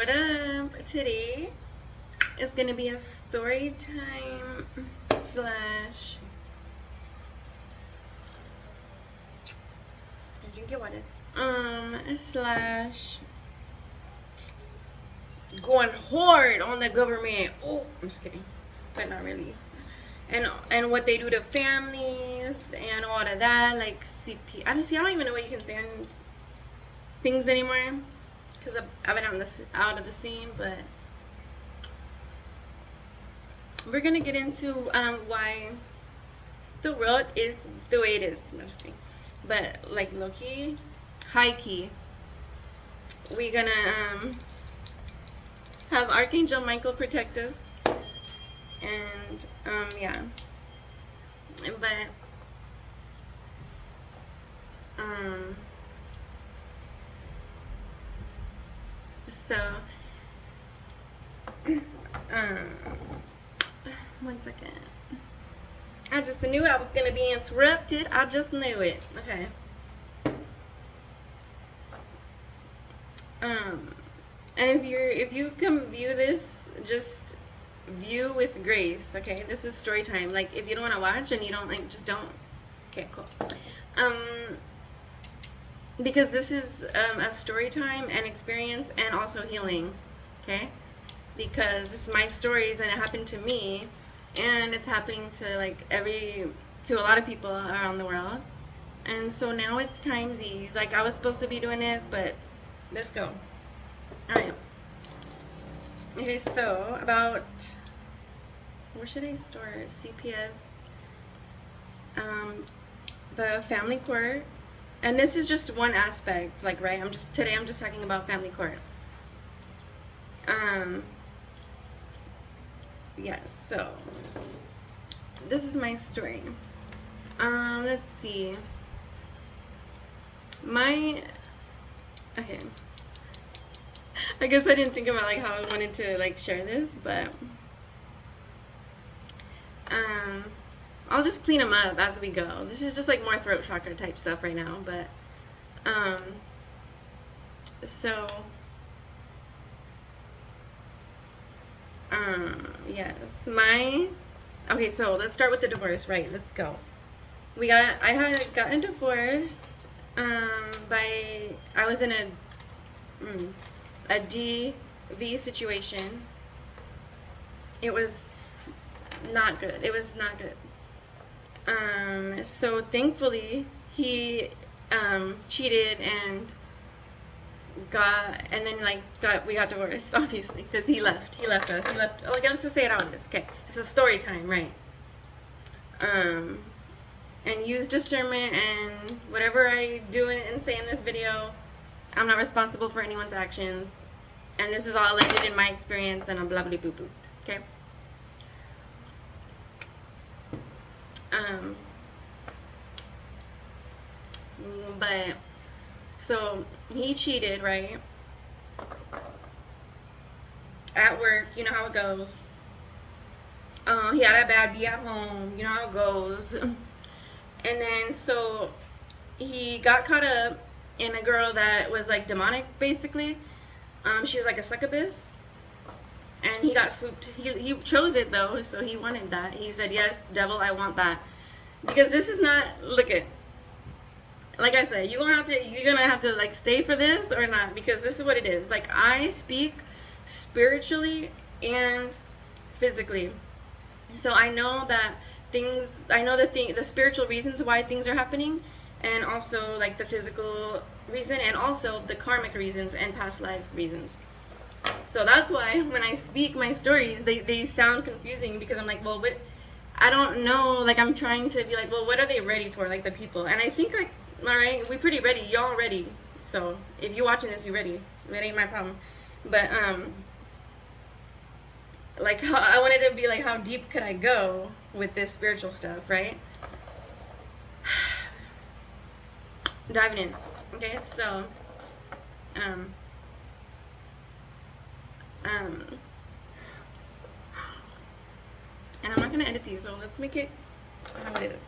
What up? Today is gonna be a story time slash. I drink your waters. Slash going hard on the government. Oh, I'm just kidding, but not really. And what they do to families and all of that, like CP. I don't even know what you can say on things anymore because I've been out of the scene, but we're gonna get into why the world is the way it is. No, just kidding. But like low key, high key, we're gonna have Archangel Michael protect us, and yeah, but so one second. I just knew I was gonna be interrupted. I just knew it. Okay. And if you can view this, just view with grace. Okay, this is story time. Like if you don't want to watch and you don't like, just don't. Okay, cool. Because this is a story time and experience and also healing. Okay, because this is my stories and it happened to me, and it's happening to to a lot of people around the world. And so now it's timesies. Like I was supposed to be doing this, but let's go. Alright. Okay, so about where should I start? CPS, the family court, and this is just one aspect. Like right, today I'm just talking about family court. Yes. So this is my story. Let's see. Okay. I guess I didn't think about like how I wanted to like share this, but I'll just clean them up as we go. This is just like more throat chakra type stuff right now, but so yes, okay, so let's start with the divorce, right? Let's go. I had gotten divorced I was in a DV situation. It was not good. So thankfully he cheated and we got divorced, obviously, because he left us. Okay, let's just say it how it is. Okay, it's a story time, right? And use discernment, and whatever I do and say in this video, I'm not responsible for anyone's actions, and this is all alleged in my experience, and I'm blah blah boo boo. Okay. But so he cheated, right? At work, you know how it goes. He had a bad B at home, you know how it goes. And then so he got caught up in a girl that was like demonic, basically. She was like a succubus, and he got swooped. He chose it though, so he wanted that. He said, "Yes, devil, I want that." Because this is not, look it. Like I said, you're gonna have to like stay for this or not, because this is what it is. Like I speak spiritually and physically, so I know that the spiritual reasons why things are happening, and also like the physical reason, and also the karmic reasons and past life reasons. So that's why when I speak my stories, they sound confusing, because I'm like, well, what? I don't know. Like I'm trying to be like, well, what are they ready for? Like the people, and I think like, all right, we pretty ready. Y'all ready? So if you're watching this, you ready? It ain't my problem. But like I wanted to be like, how deep could I go with this spiritual stuff, right? Diving in. Okay, so and I'm not gonna edit these, so let's make it how it is.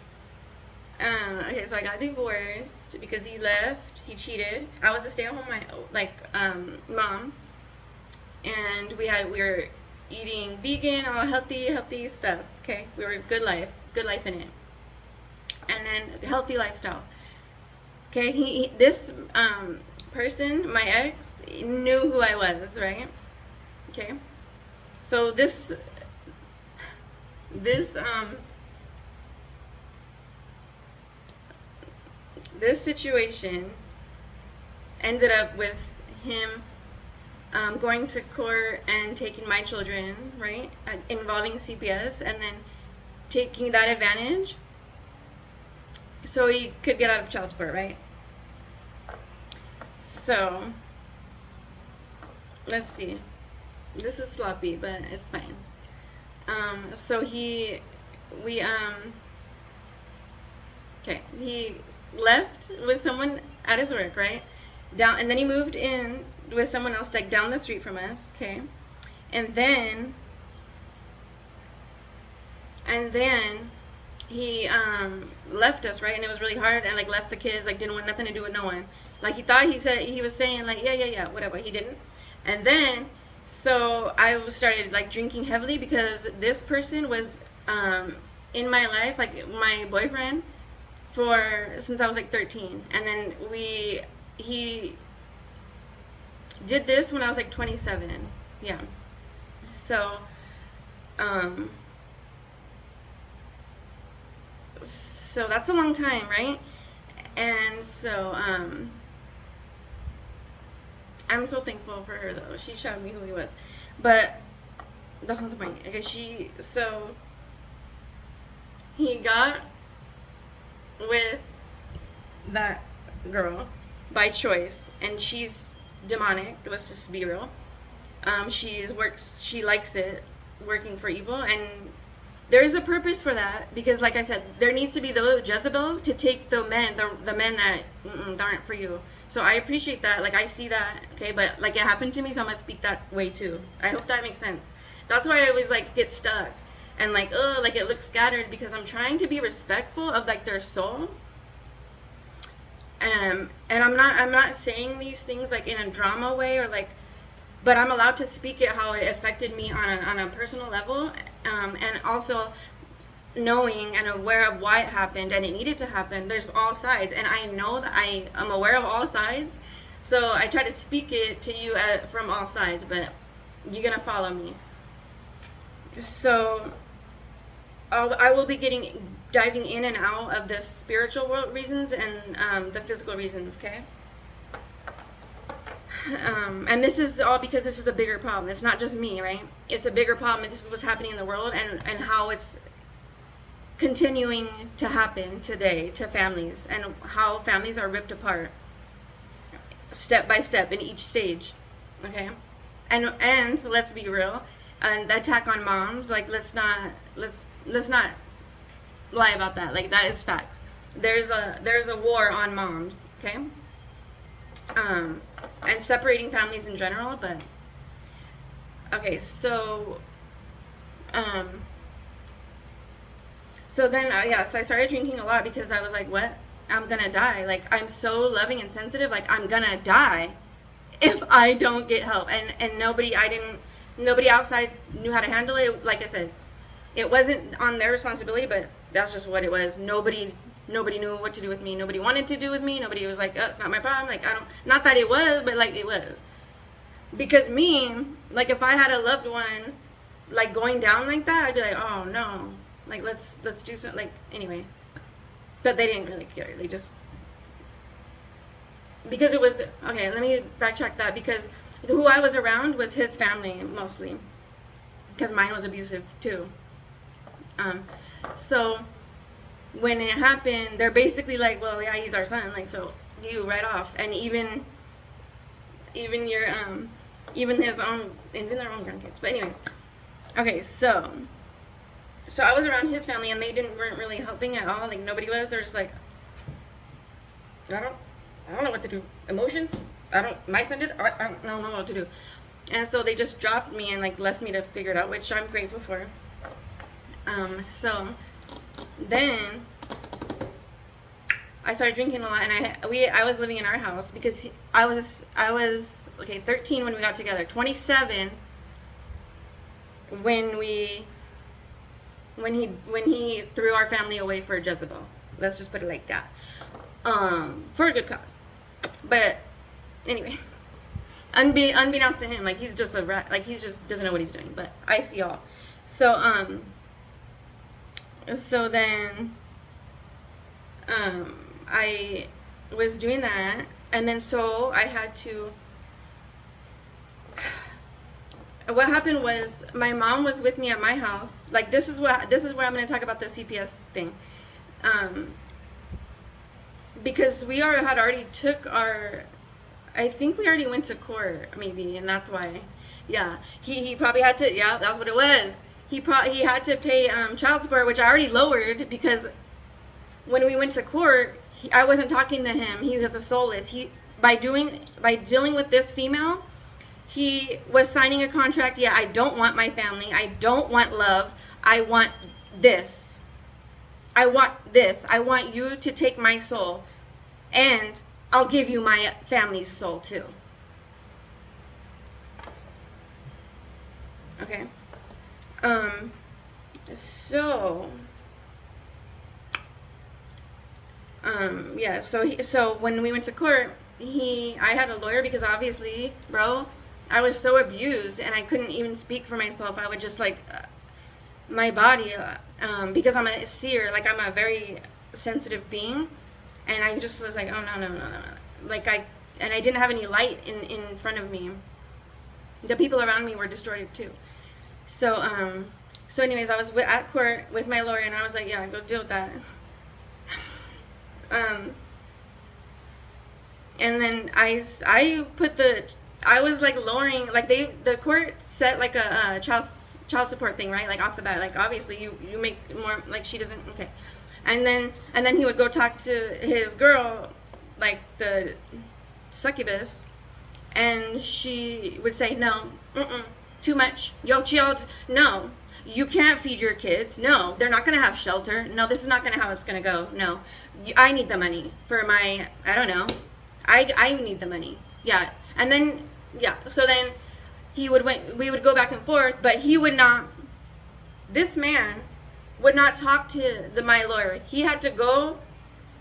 Okay, so I got divorced because he left. He cheated. I was a stay-at-home mom, and we were eating vegan, all healthy stuff. Okay, we were good life in it, and then healthy lifestyle. Okay, this person, my ex, knew who I was, right? Okay, so this situation ended up with him going to court and taking my children, right, involving CPS, and then taking that advantage so he could get out of child support, right? So let's see. This is sloppy, but it's fine. So he left with someone at his work, right? And then he moved in with someone else, like down the street from us, okay? And then he left us, right? And it was really hard, and like left the kids, like didn't want nothing to do with no one. Like he was saying like yeah, whatever. He didn't. And then so I started like drinking heavily because this person was in my life, like my boyfriend, since I was like 13. And then he did this when I was like 27. Yeah. So so that's a long time, right? And so I'm so thankful for her though. She showed me who he was. But that's not the point. Okay, so he got with that girl by choice, and she's demonic, let's just be real. She likes it, working for evil, and there's a purpose for that, because like I said, there needs to be those Jezebels to take the men that aren't for you. So I appreciate that, like I see that, okay, but like it happened to me, so I'm gonna speak that way too. I hope that makes sense. That's why I always like get stuck and like like it looks scattered, because I'm trying to be respectful of like their soul. And I'm not saying these things like in a drama way, or like, but I'm allowed to speak it how it affected me on a personal level, and also knowing and aware of why it happened and it needed to happen. There's all sides, and I know that I am aware of all sides, so I try to speak it to you from all sides, but you're gonna follow me. So I will be diving in and out of the spiritual world reasons and the physical reasons, okay? And this is all because this is a bigger problem. It's not just me, right? It's a bigger problem, and this is what's happening in the world, and how it's continuing to happen today to families, and how families are ripped apart step by step in each stage, okay? And so let's be real, and the attack on moms, like let's not lie about that. Like that is facts. There's a war on moms, okay? And separating families in general, but okay, so then so I started drinking a lot because I was like, what? I'm gonna die. Like I'm so loving and sensitive, like I'm gonna die if I don't get help. And nobody outside knew how to handle it. Like I said, it wasn't on their responsibility, but that's just what it was. Nobody knew what to do with me. Nobody wanted to do with me. Nobody was like, oh, it's not my problem. Like, not that it was, but like it was. Because me, like if I had a loved one, like going down like that, I'd be like, oh no, like let's do something, like, anyway. But they didn't really care. They just, because it was, okay, let me backtrack that, because who I was around was his family mostly, because mine was abusive too. So when it happened, they're basically like, well, yeah, he's our son, like, so you right off. And even your even their own grandkids. But anyways, okay, so I was around his family, and they weren't really helping at all. Like nobody was. They're just like, I don't know what to do. Emotions? My son did. I don't know what to do. And so they just dropped me and like left me to figure it out, which I'm grateful for. So then I started drinking a lot, and I was living in our house because I was okay, 13 when we got together, 27 when he threw our family away for Jezebel. Let's just put it like that. For a good cause. But anyway, unbeknownst to him, like he's just a rat, like he's just doesn't know what he's doing. But I see all. So so then I was doing that, and then so I had to. What happened was my mom was with me at my house. Like this is where I'm going to talk about the CPS thing, because we had already took our. I think we already went to court maybe, and that's why. Yeah, he probably had to. Yeah, that's what it was. He had to pay child support, which I already lowered because when we went to court, I wasn't talking to him. He was a soulless. By dealing with this female. He was signing a contract. Yeah, I don't want my family. I don't want love. I want this. I want this. I want you to take my soul. And I'll give you my family's soul too. Okay. Yeah, so when we went to court, I had a lawyer because obviously, bro, I was so abused and I couldn't even speak for myself. I would just my body, because I'm a seer, like I'm a very sensitive being, and I just was like, oh no. Like I didn't have any light in front of me. The people around me were distorted too. So anyways, I was at court with my lawyer and I was like, yeah, go deal with that. And then I was like lowering, like the court set like a child support thing, right? Like off the bat, like obviously you make more, like she doesn't, okay. And then he would go talk to his girl, like the succubus, and she would say, no, too much, yo child, no, you can't feed your kids, no, they're not gonna have shelter, no, this is not gonna how it's gonna go, no, I need the money for my, I don't know, I need the money, yeah. And then, yeah, so then we would go back and forth, but he would not, this man would not talk to my lawyer. He had to go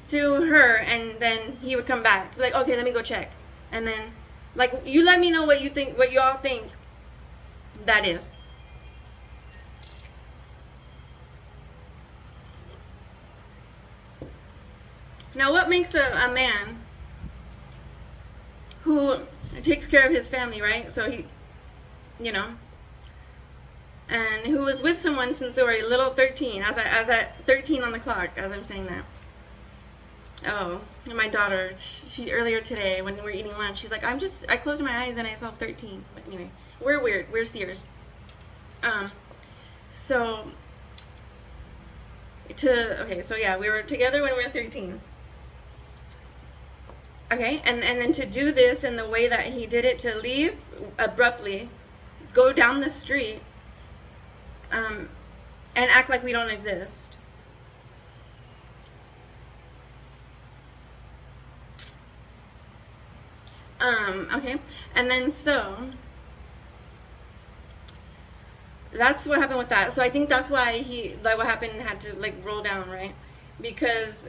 to her, and then he would come back. Like, okay, let me go check. And then, like, you let me know what you all think that is. Now, what makes a man who takes care of his family, right? So he, and who was with someone since they were a little 13, as at 13 on the clock, as I'm saying that. Oh, and my daughter, she earlier today when we were eating lunch, she's like, I closed my eyes and I saw 13. But anyway, we're weird, we're seers. So yeah, we were together when we were 13. Okay, and then to do this in the way that he did it, to leave abruptly, go down the street, and act like we don't exist. Okay, and then so that's what happened with that. So I think that's why what happened had to roll down, right? Because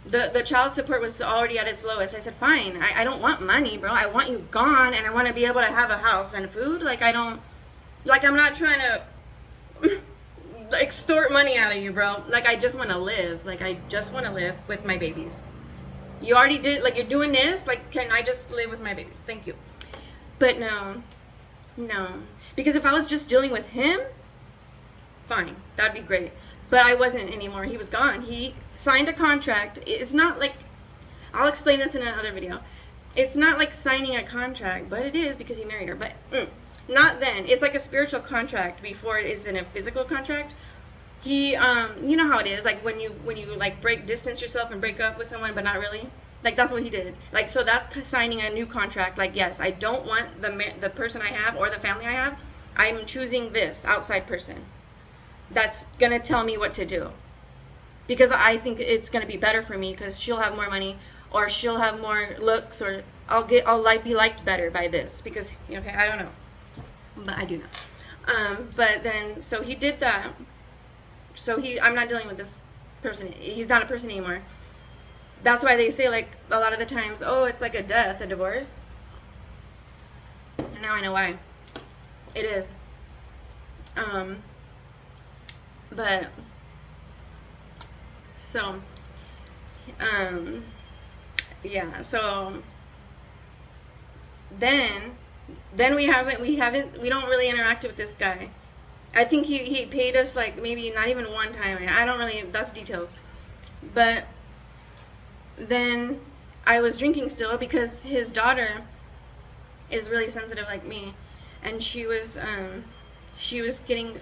the child support was already at its lowest. I said, fine, I don't want money, bro. I want you gone, and I want to be able to have a house and food. I'm not trying to extort money out of you, bro. I just want to live. I just want to live with my babies. You already did, you're doing this. Can I just live with my babies? Thank you. But no. Because if I was just dealing with him, fine, that'd be great. But I wasn't anymore. He was gone. He signed a contract. It's not I'll explain this in another video. It's not like signing a contract, but it is because he married her. But not then. It's like a spiritual contract before it is in a physical contract. He, you know how it is, when you distance yourself and break up with someone, but not really. That's what he did. So that's signing a new contract. Yes, I don't want the person I have or the family I have. I'm choosing this outside person that's going to tell me what to do. Because I think it's going to be better for me because she'll have more money or she'll have more looks or I'll like be liked better by this because okay, I don't know, but I do know. But then so he did that. So I'm not dealing with this person. He's not a person anymore. That's why they say like a lot of the times, oh, it's like a death, a divorce. And now I know why. It is. But so yeah, so then we don't really interact with this guy. I think he paid us like maybe not even one time. I don't really, that's details. But then I was drinking still because his daughter is really sensitive like me, and she was getting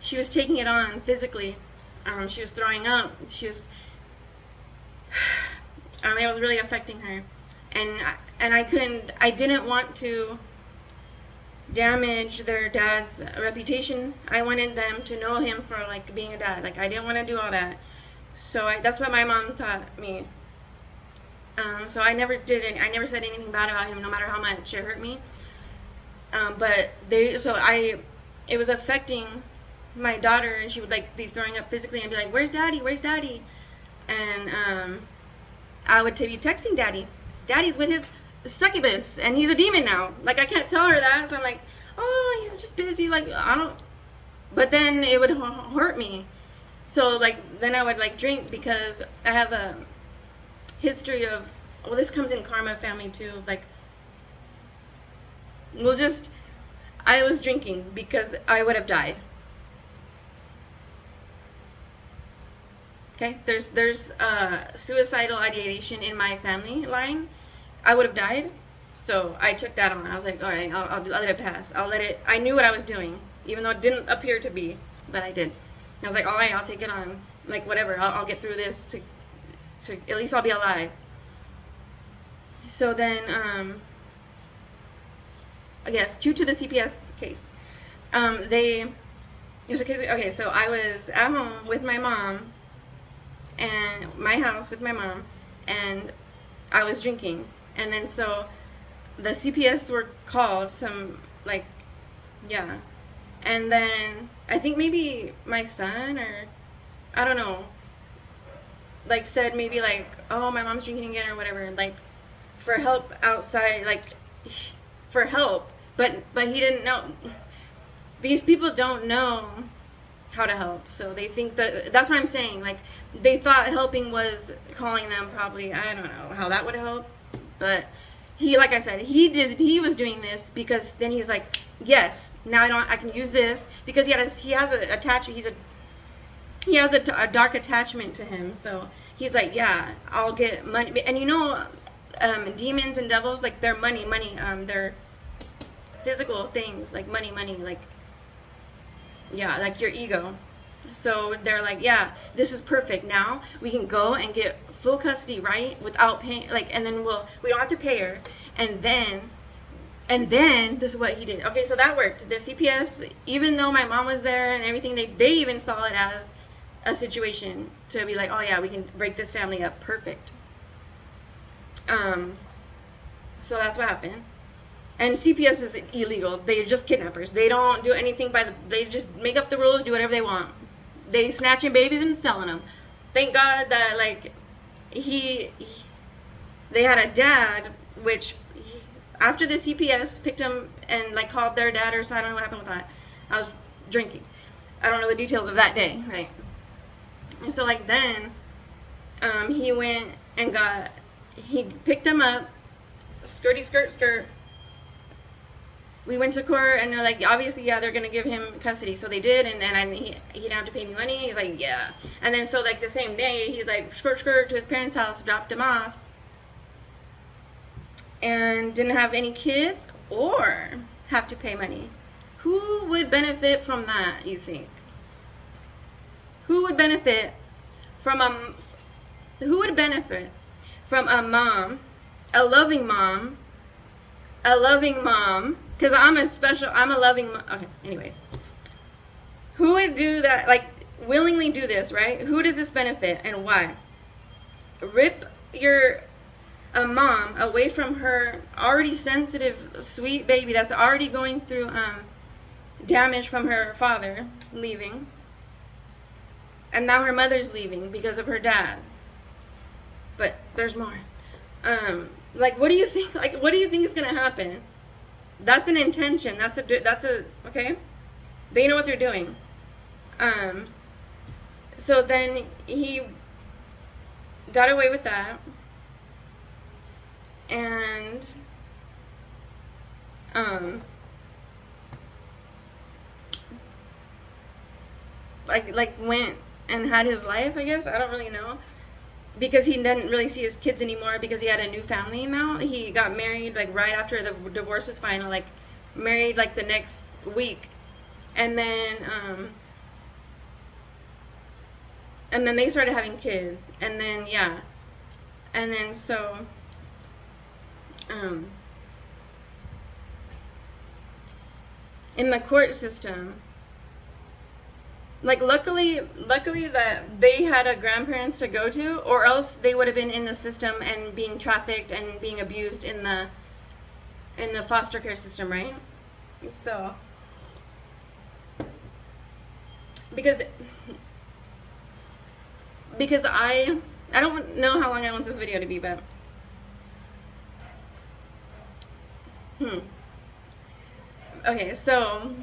she was taking it on physically. She was throwing up. It was really affecting her, and I didn't want to damage their dad's reputation. I wanted them to know him for like being a dad. Like I didn't want to do all that. So that's what my mom taught me. So I never said anything bad about him, no matter how much it hurt me. But it was affecting my daughter, and she would like be throwing up physically and be like, "Where's daddy? Where's daddy?" And I would be texting daddy. Daddy's with his succubus, and he's a demon now. Like I can't tell her that, so I'm like, "Oh, he's just busy." Like I don't. But then it would hurt me. So like then I would like drink because I have a history of, well, this comes in karma family too. Like, I was drinking because I would have died. Okay, there's suicidal ideation in my family line. I would have died, so I took that on. I was like, all right, I'll let it pass. I knew what I was doing, even though it didn't appear to be, but I did. I was like, all right, I'll take it on. Like whatever, I'll get through this to at least I'll be alive. So then, I guess due to the CPS case, it was a case. Okay, so I was at home with my mom, and my house with my mom, and I was drinking, and then so the CPS were called. And then I think maybe my son or I don't know, like said maybe like, oh, my mom's drinking again or whatever, like for help outside, like for help, but he didn't know. These people don't know how to help, so they think that's what I'm saying. Like they thought helping was calling them. Probably, I don't know how that would help, but like I said, he was doing this because then he was like, yes, now I can use this because he has a dark attachment to him. So he's like, yeah, I'll get money. And demons and devils, like they're money, they're physical things, like money, like, yeah, like your ego. So they're like, yeah, this is perfect. Now we can go and get full custody, right? Without paying, like, and then we don't have to pay her. And then this is what he did. Okay, so that worked. The CPS, even though my mom was there and everything, they even saw it as a situation to be like, oh yeah, we can break this family up. Perfect. So that's what happened. And CPS is illegal. They're just kidnappers. They don't do anything they just make up the rules, do whatever they want. They snatching babies and selling them. Thank God that like they had a dad, which after the CPS picked him and like called their dad, or so I don't know what happened with that. I was drinking. I don't know the details of that day, right? And so like then, he went and he picked them up, skirt. We went to court and they're like, obviously, yeah, they're gonna give him custody. So they did, and he didn't have to pay me money. He's like, yeah. And then so like the same day, he's like skirt to his parents' house, dropped him off, and didn't have any kids or have to pay money. Who would benefit from that, you think? Who would benefit from a mom, a loving mom, because I'm a loving mom. Okay, anyways. Who would do that, like, willingly do this, right? Who does this benefit and why? a mom away from her already sensitive, sweet baby that's already going through damage from her father leaving, and now her mother's leaving because of her dad. But there's more. Like, what do you think? Like, what do you think is gonna happen? That's an intention. That's a okay. They know what they're doing. So then he got away with that, and like went and had his life, I guess. I don't really know, because he didn't really see his kids anymore because he had a new family now. He got married like right after the divorce was final, like married like the next week, and then they started having kids, and then yeah, and then so in the court system, like luckily that they had a grandparents to go to, or else they would have been in the system and being trafficked and being abused in the foster care system, right? So because I don't know how long I want this video to be, but okay, so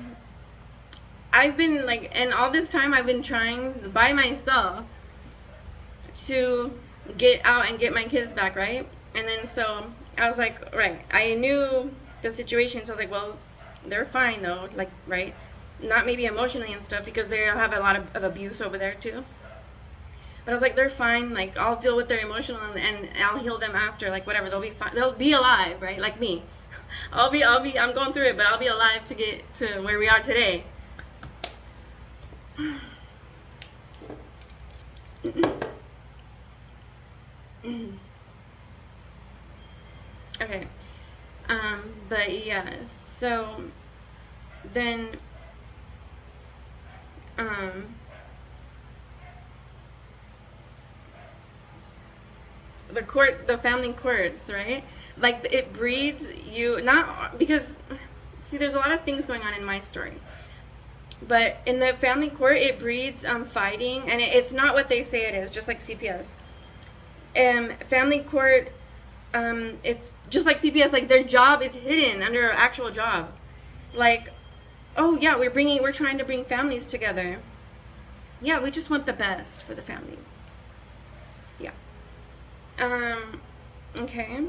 I've been like, and all this time I've been trying by myself to get out and get my kids back, right? And then so I was like, right, I knew the situation, so I was like, well, they're fine though, like, right? Not maybe emotionally and stuff, because they have a lot of abuse over there too. But I was like, they're fine, like, I'll deal with their emotional and I'll heal them after, like, whatever, they'll be fine, they'll be alive, right? Like me. I'm going through it, but I'll be alive to get to where we are today. Okay. But yeah, so then the family courts, right? Like, it breeds you, not because, see, there's a lot of things going on in my story. But in the family court, it breeds fighting, and it's not what they say it is, just like CPS. Family court, it's just like CPS, like their job is hidden under an actual job. Like, oh yeah, we're trying to bring families together. Yeah, we just want the best for the families. Yeah. Okay.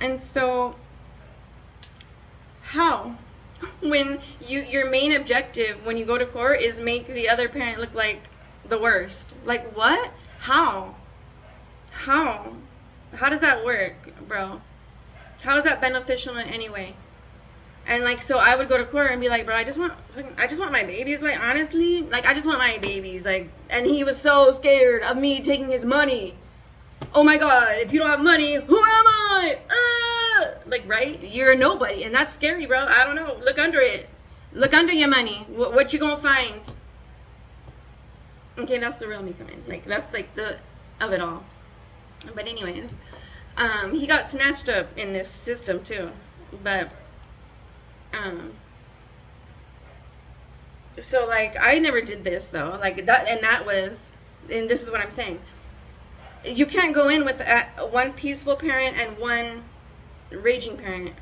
And so, how? When your main objective when you go to court is make the other parent look like the worst. Like, what? How does that work, bro? How is that beneficial in any way? And like, so I would go to court and be like, bro, I just want my babies, like, honestly, like, I just want my babies, like. And he was so scared of me taking his money. Oh my god, if you don't have money, who am I? Like, right? You're a nobody, and that's scary, bro. I don't know. Look under it. Look under your money. What you gonna find? Okay, that's the real me coming. Like, that's like the of it all. But anyways, he got snatched up in this system too. But so like, I never did this though. Like that, and this is what I'm saying. You can't go in with one peaceful parent and one raging parent,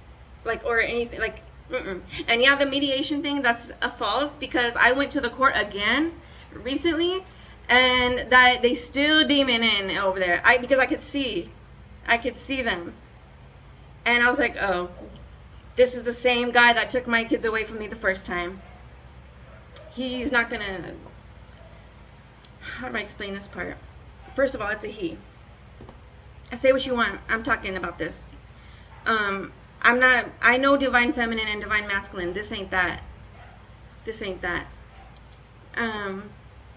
like, or anything, like, And yeah, the mediation thing, that's a false, because I went to the court again recently, and that they still demon in over there. Because I could see them, and I was like, oh, this is the same guy that took my kids away from me the first time. He's not gonna. How do I explain this part? First of all, it's a he. Say what you want. I'm talking about this. I'm not. I know divine feminine and divine masculine. This ain't that.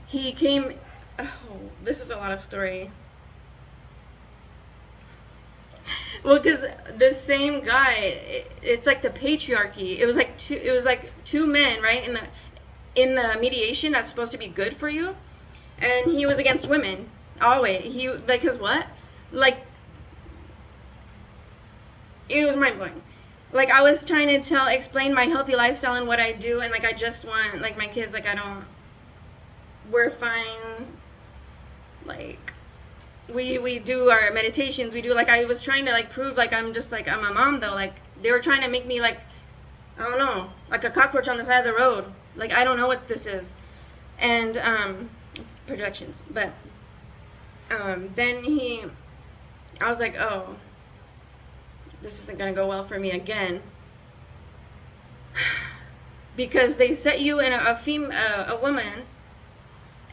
He came. Oh, this is a lot of story. Well, because the same guy, it's like the patriarchy. It was like two men, right? In the mediation that's supposed to be good for you, and he was against women always. He, like, his what? Like, it was mind blowing. Like I was trying to explain my healthy lifestyle and what I do, and like I just want like my kids, like I don't, we're fine. Like we do our meditations, we do, like I was trying to like prove like I'm just like I'm a mom though. Like they were trying to make me like, I don't know, like a cockroach on the side of the road. Like I don't know what this is. And projections. But then I was like, oh, this isn't gonna go well for me again. Because they set you in a woman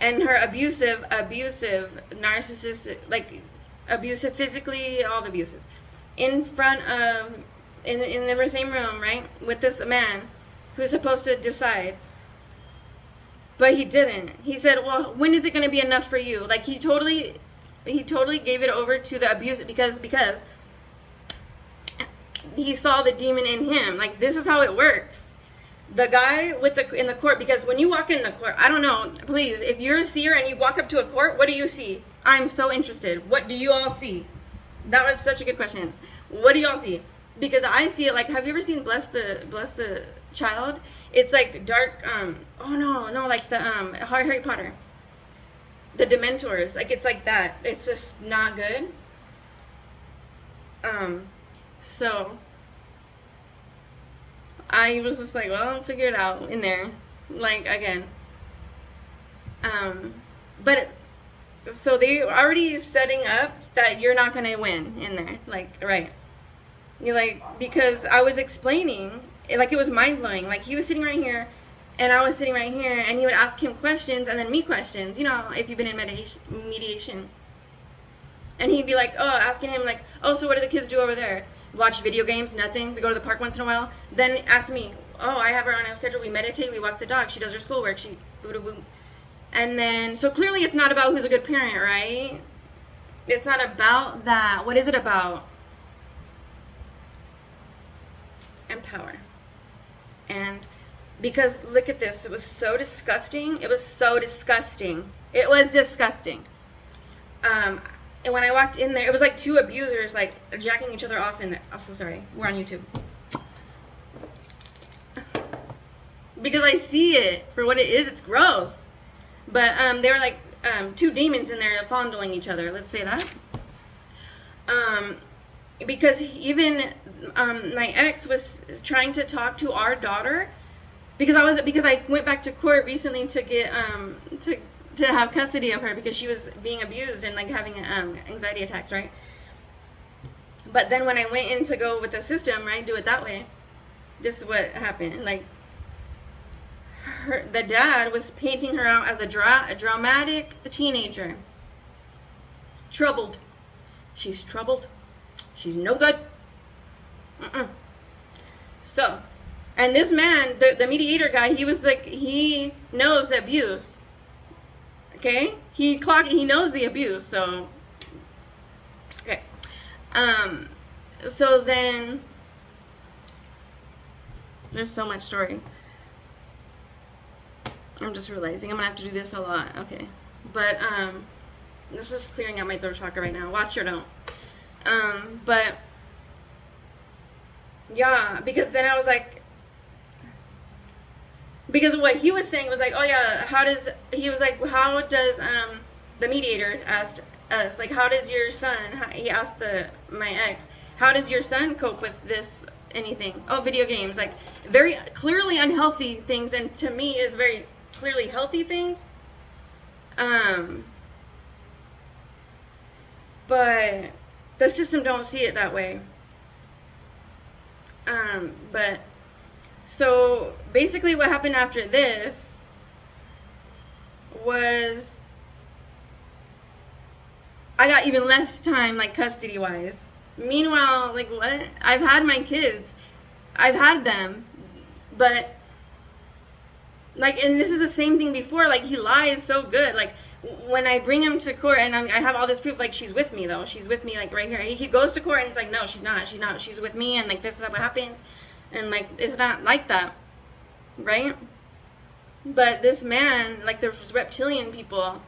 and her abusive, narcissistic, like abusive physically, all the abuses, in front of, in the same room, right, with this man who's supposed to decide. But he didn't. He said, well, when is it going to be enough for you? Like he totally gave it over to the abuse because he saw the demon in him. Like this is how it works. The guy with in the court, because when you walk in the court, I don't know, please, if you're a seer and you walk up to a court, what do you see? I'm so interested. What do you all see? That was such a good question. What do y'all see? Because I see it like, have you ever seen Bless the Child? It's like dark, oh no, like the Harry Potter. The Dementors, like it's like that. It's just not good. So I was just like, well, I'll figure it out in there. Like, again. But, so they were already setting up that you're not going to win in there. Like, right. You're like, because I was explaining, like, it was mind-blowing. Like, he was sitting right here, and I was sitting right here, and he would ask him questions, and then me questions. You know, if you've been in mediation. And he'd be like, oh, asking him, like, oh, so what do the kids do over there? Watch video games, nothing. We go to the park once in a while. Then ask me, oh, I have her on a schedule. We meditate, we walk the dog. She does her schoolwork. She boo. And then, so clearly it's not about who's a good parent, right? It's not about that. What is it about? Empower. And because look at this. It was so disgusting. It was so disgusting. It was disgusting. And when I walked in there, it was like two abusers, like, jacking each other off in there. I'm so sorry. We're on YouTube. Because I see it for what it is. It's gross. But they were like two demons in there fondling each other. Let's say that. Because even my ex was trying to talk to our daughter. Because I went back to court recently to get to have custody of her because she was being abused and like having anxiety attacks, right? But then when I went in to go with the system, right, do it that way, this is what happened. Like, the dad was painting her out as a dramatic teenager. Troubled. She's troubled. She's no good. So, and this man, the mediator guy, he was like, he knows the abuse. Okay, he knows the abuse, so okay. So then there's so much story. I'm just realizing I'm gonna have to do this a lot. Okay, but this is clearing out my throat chakra right now. Watch or don't. But yeah, because then I was like. Because what he was saying was like, oh yeah, how does the mediator asked us, like, how does your son, he asked my ex, how does your son cope with this, anything? Oh, video games, like, very clearly unhealthy things, and to me is very clearly healthy things. But the system don't see it that way. But so basically what happened after this was I got even less time, like, custody wise. Meanwhile, like, what? I've had my kids. I've had them. But, like, and this is the same thing before, like, he lies so good. Like, when I bring him to court and I have all this proof, like, she's with me, though. She's with me, like, right here. He goes to court and he's like, no, she's not. She's with me, and, like, this is what happens. And, like, it's not like that, right? But this man, like, there's reptilian people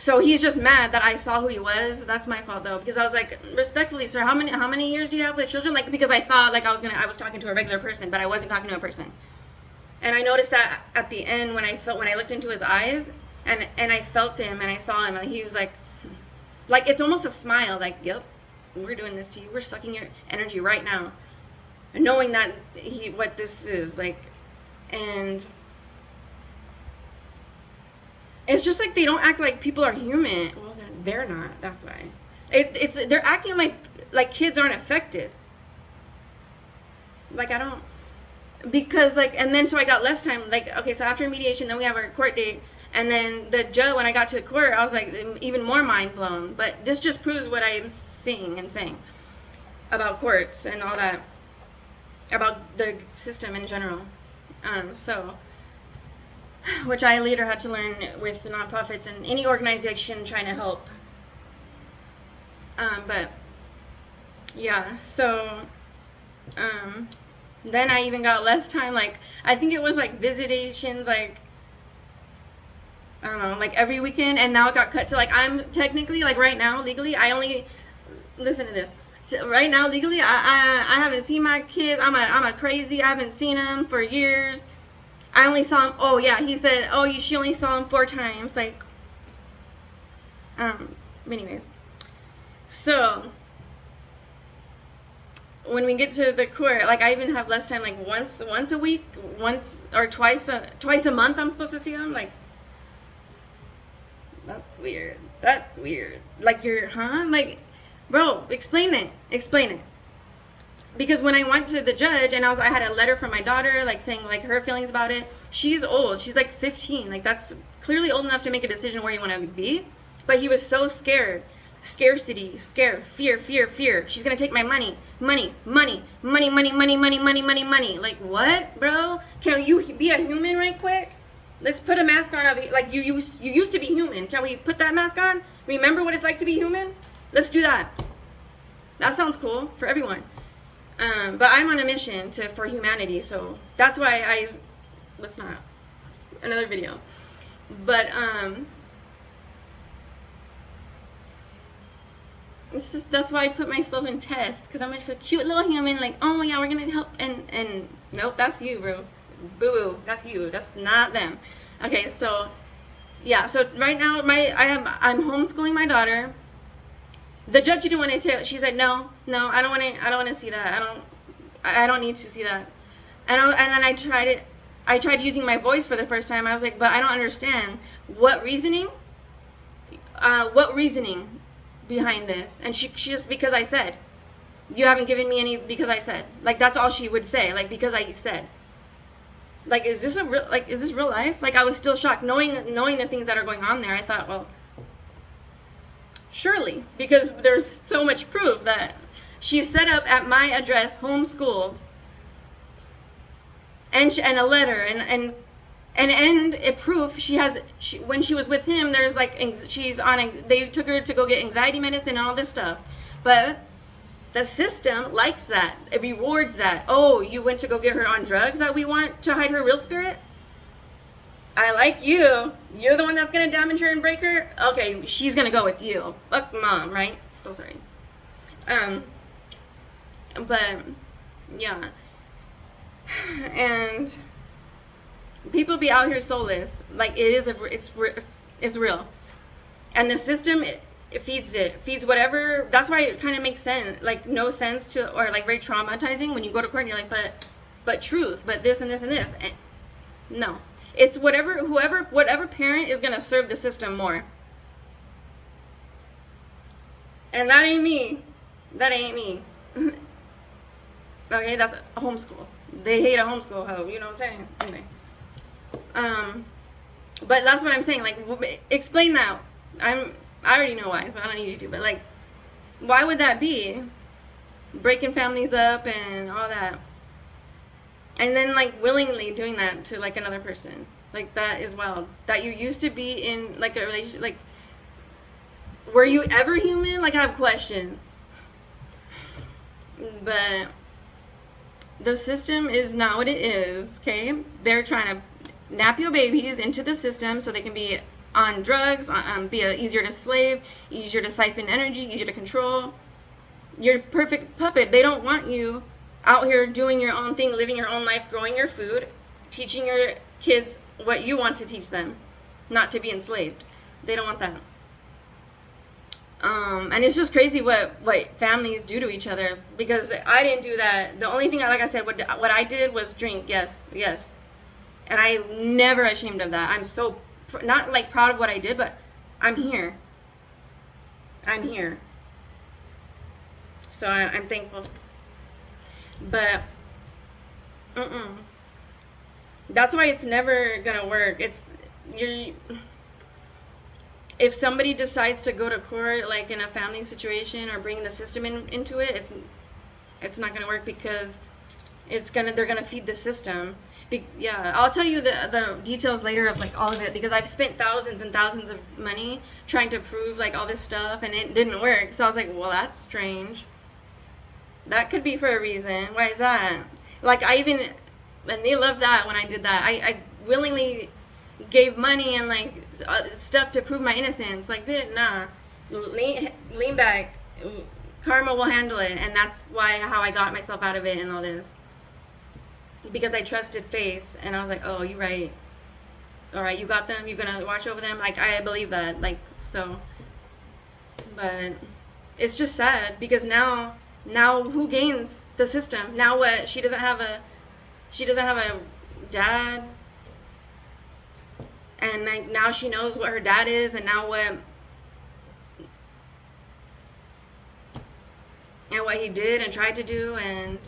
So he's just mad that I saw who he was. That's my fault though, because I was like, respectfully, sir, how many years do you have with children? Like, because I thought like I was talking to a regular person, but I wasn't talking to a person. And I noticed that at the end when I looked into his eyes, and I felt him and I saw him, and he was like it's almost a smile, like, yep, we're doing this to you. We're sucking your energy right now, and knowing that what this is like, and it's just like they don't act like people are human. Well, they're not. That's why. They're acting like kids aren't affected. Like I don't, because like, and then so I got less time. Like, okay, so after mediation, then we have our court date, and then the judge, when I got to court, I was like even more mind blown. But this just proves what I'm seeing and saying about courts and all that, about the system in general. So, which I later had to learn with nonprofits and any organization trying to help. But yeah, so then I even got less time. Like I think it was like visitations, like I don't know, like every weekend, and now it got cut to like I'm technically like right now legally I only listen to this. Right now legally I haven't seen my kids. I'm a crazy. I haven't seen them for years. I only saw him. Oh yeah, he said. Oh, she only saw him 4 times. Like, anyways, so when we get to the court, like I even have less time. Like once a week, once or twice a month. I'm supposed to see them. Like, that's weird. That's weird. Like like, bro, explain it. Because when I went to the judge and I had a letter from my daughter, like saying like her feelings about it. She's old. She's like 15. Like that's clearly old enough to make a decision where you want to be. But he was so scared. Scarcity, fear. She's going to take my money. Money. Like what, bro? Can you be a human right quick? Let's put a mask on. Like you used to be human. Can we put that mask on? Remember what it's like to be human? Let's do that. That sounds cool for everyone. But I'm on a mission for humanity, so that's why let's not, another video. But, that's why I put myself in tests, because I'm just a cute little human, like, oh yeah, we're gonna help, and nope, that's you, bro. Boo-boo, that's you, that's not them. Okay, so, yeah, so right now, I'm homeschooling my daughter. The judge didn't want to tell. She said, no, I don't want to see that. I don't need to see that. And then I tried it. I tried using my voice for the first time. I was like, but I don't understand. What reasoning behind this? And she just, because I said. You haven't given me any because I said. Like, that's all she would say. Like, because I said. Like, is this real life? Like, I was still shocked. Knowing the things that are going on there, I thought, well, surely, because there's so much proof that she's set up at my address, homeschooled, and a letter, and a proof when she was with him. There's like they took her to go get anxiety medicine and all this stuff, but the system likes that. It rewards that. Oh, you went to go get her on drugs that we want to hide her real spirit? I like you. You're the one that's going to damage her and break her? Okay, she's going to go with you. Fuck mom, right? So sorry. But, yeah. And people be out here soulless. Like, it's real. And the system, it feeds whatever. That's why it kind of makes sense. Like, no sense to, or like very traumatizing when you go to court and you're like, but truth, but this and this and this. And, no. It's whatever parent is going to serve the system more. And that ain't me. Okay, that's a homeschool. They hate a homeschool hoe, you know what I'm saying? Anyway. But that's what I'm saying. Like, explain that. I already know why, so I don't need you to. But, like, why would that be? Breaking families up and all that. And then, like, willingly doing that to, like, another person. Like, that is wild. That you used to be in, like, a relationship. Like, were you ever human? Like, I have questions. But the system is not what it is, okay? They're trying to nap your babies into the system so they can be on drugs, easier to slave, easier to siphon energy, easier to control. You're a perfect puppet. They don't want you out here doing your own thing, living your own life, growing your food, teaching your kids what you want to teach them, not to be enslaved. They don't want that. And it's just crazy what families do to each other, because I didn't do that. The only thing, like I said, what I did was drink. Yes. And I'm never ashamed of that. I'm so, not like proud of what I did, but I'm here. So I'm thankful. But, that's why it's never gonna work. If somebody decides to go to court, like in a family situation, or bring the system into it, it's not gonna work, because they're gonna feed the system. Yeah, I'll tell you the details later of like all of it, because I've spent thousands and thousands of money trying to prove like all this stuff, and it didn't work. So I was like, well, that's strange. That could be for a reason. Why is that? Like, and they loved that when I did that. I willingly gave money and like stuff to prove my innocence. Like, nah, lean back. Karma will handle it, and that's how I got myself out of it and all this. Because I trusted faith, and I was like, oh, you're right. All right, you got them. You're gonna watch over them. Like, I believe that. Like, so. But it's just sad, because now who gains the system? Now what? She doesn't have a dad, and like now she knows what her dad is, and now what? And what he did and tried to do, and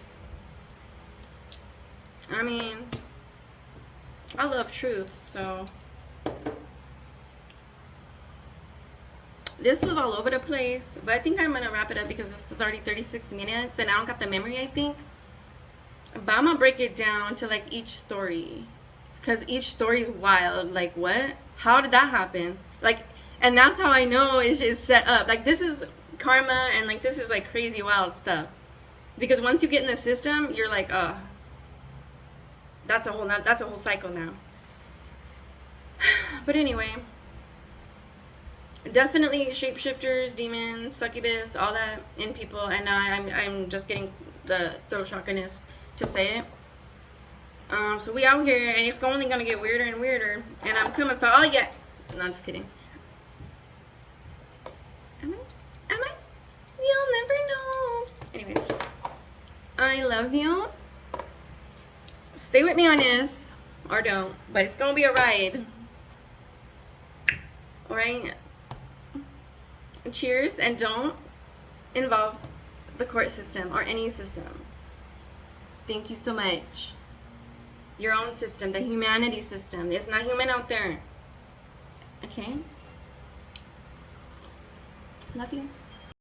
I mean, I love truth, so this was all over the place, but I think I'm gonna wrap it up, because this is already 36 minutes and I don't got the memory, I think. But I'm gonna break it down to like each story, because each story is wild. Like, what? How did that happen? Like, and that's how I know it's set up. Like, this is karma, and like this is like crazy wild stuff, because once you get in the system, you're like, oh, that's a whole cycle now. But anyway, definitely shapeshifters, demons, succubus, all that in people, and now I'm just getting the throat chakraness to say it. So we out here, and it's only gonna get weirder and weirder, and I'm coming for all yeah. No, I'm just kidding. Am I? You'll never know. Anyways, I love you. Stay with me on this, or don't, but it's gonna be a ride. Alright? Cheers, and don't involve the court system or any system. Thank you so much. Your own system, the humanity system. It's not human out there. Okay? Love you.